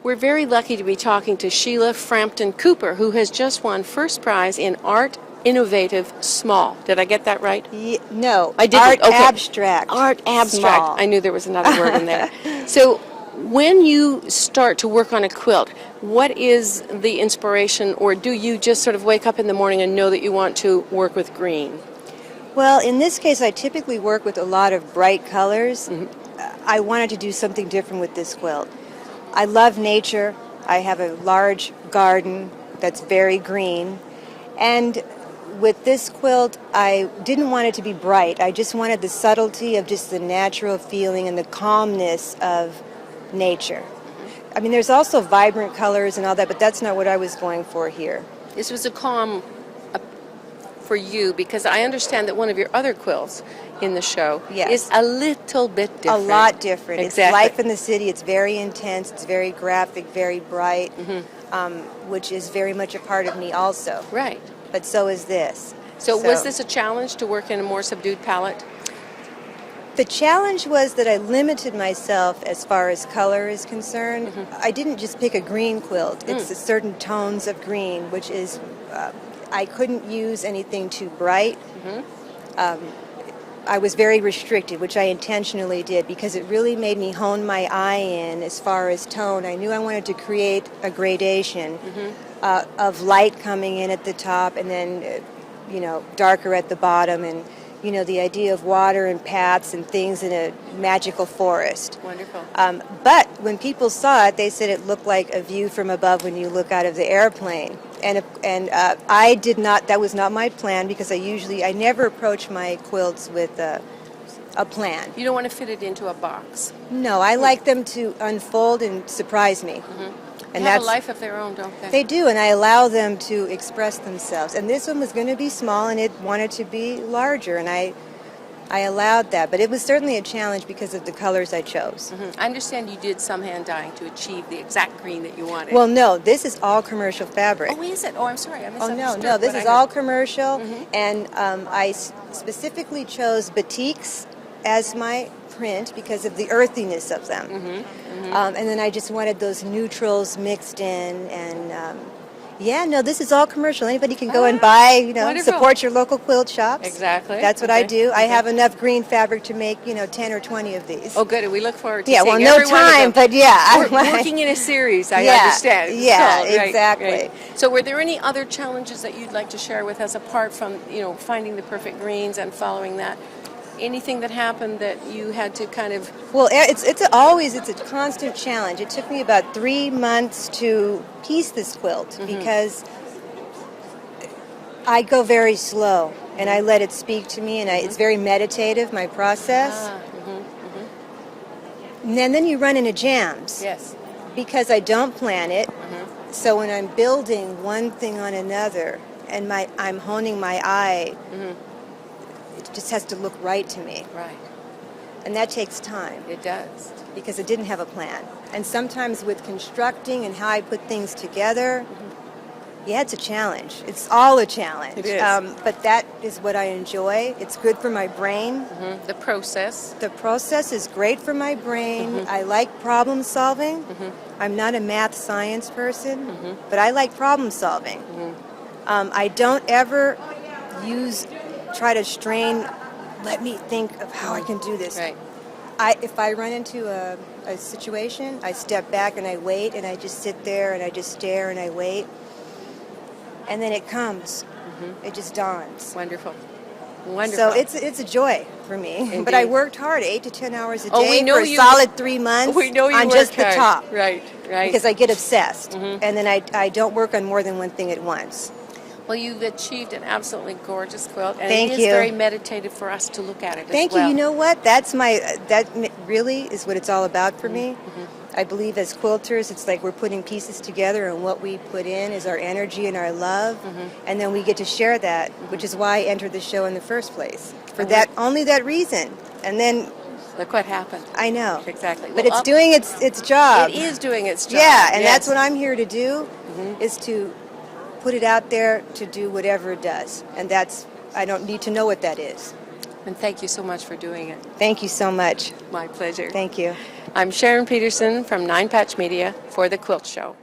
We're very lucky to be talking to Sheila Frampton-Cooper, who has just won first prize in Art Innovative Small. Did I get that right? No, I didn't. Art Okay. Abstract. Art Abstract. Small. I knew there was another word in there. So when you start to work on a quilt, what is the inspiration, or do you just sort of wake up in the morning and know that you want to work with green? Well, in this case, I typically work with a lot of bright colors. I wanted to do something different with this quilt. I love nature. I have a large garden that's very green. And with this quilt, I didn't want it to be bright. I just wanted the subtlety of just the natural feeling and the calmness of nature. I mean, there's also vibrant colors and all that, but that's not what I was going for here. This was a calm for you, because I understand that one of your other quilts in the show is a little bit different. A lot different. Exactly. It's life in the city. It's very intense. It's very graphic, very bright, which is very much a part of me also. Right. But so is this. So was this a challenge to work in a more subdued palette? The challenge was that I limited myself as far as color is concerned. I didn't just pick a green quilt. It's a certain tones of green, which is... I couldn't use anything too bright. I was very restricted, which I intentionally did, because it really made me hone my eye in as far as tone. I knew I wanted to create a gradation of light coming in at the top and then, darker at the bottom, and, the idea of water and paths and things in a magical forest. Wonderful. But when people saw it, they said it looked like a view from above when you look out of the airplane. And I did not, that was not my plan, because I never approach my quilts with a plan. You don't want to fit it into a box. No, I like them to unfold and surprise me. And they have a life of their own, don't they? They do, and I allow them to express themselves. And this one was going to be small, and it wanted to be larger, and I allowed that. But it was certainly a challenge because of the colors I chose. I understand you did some hand dyeing to achieve the exact green that you wanted. Well, no, this is all commercial fabric. Oh, is it? Oh, I'm sorry, I misunderstood. No, this is all commercial, and I specifically chose batiks as my print because of the earthiness of them. And then I just wanted those neutrals mixed in, and this is all commercial. Anybody can go and buy, wonderful. Support your local quilt shops. Exactly. That's what I do. I have enough green fabric to make, 10 or 20 of these. Oh, good. We look forward to seeing every no one of time, them. but We're working in a series, I understand. Yeah, So, exactly. Right. So were there any other challenges that you'd like to share with us, apart from, finding the perfect greens and following that? Anything that happened that you had to kind of... Well, it's a constant challenge. It took me about 3 months to piece this quilt because I go very slow and I let it speak to me, and it's very meditative, my process. And then you run into jams. Yes. Because I don't plan it. So when I'm building one thing on another and I'm honing my eye, it just has to look right to me. Right. And that takes time. It does. Because I didn't have a plan. And sometimes with constructing and how I put things together, it's a challenge. It's all a challenge. It is. But that is what I enjoy. It's good for my brain. The process. The process is great for my brain. I like problem solving. I'm not a math science person, but I like problem solving. I don't ever try to strain, let me think of how I can do this. Right. If I run into a situation, I step back and I wait, and I just sit there and I just stare and I wait. And then it comes. It just dawns. Wonderful. So it's a joy for me. Indeed. But I worked hard, 8 to 10 hours a day we know for a solid 3 months We know you on work just the hard. top. Right. Because I get obsessed. And then I don't work on more than one thing at once. Well, you've achieved an absolutely gorgeous quilt, and Thank it is you. very meditative for us to look at it Thank as well. you. You know what? That really is what it's all about for me. I believe as quilters, it's like we're putting pieces together, and what we put in is our energy and our love, and then we get to share that, which is why I entered the show in the first place. For only that reason. And then look what happened. I know. Exactly. But it's doing its job. It is doing its job. Yeah, and that's what I'm here to do, is to put it out there to do whatever it does. And I don't need to know what that is. And thank you so much for doing it. Thank you so much. My pleasure. Thank you. I'm Sharon Pederson from Nine Patch Media for The Quilt Show.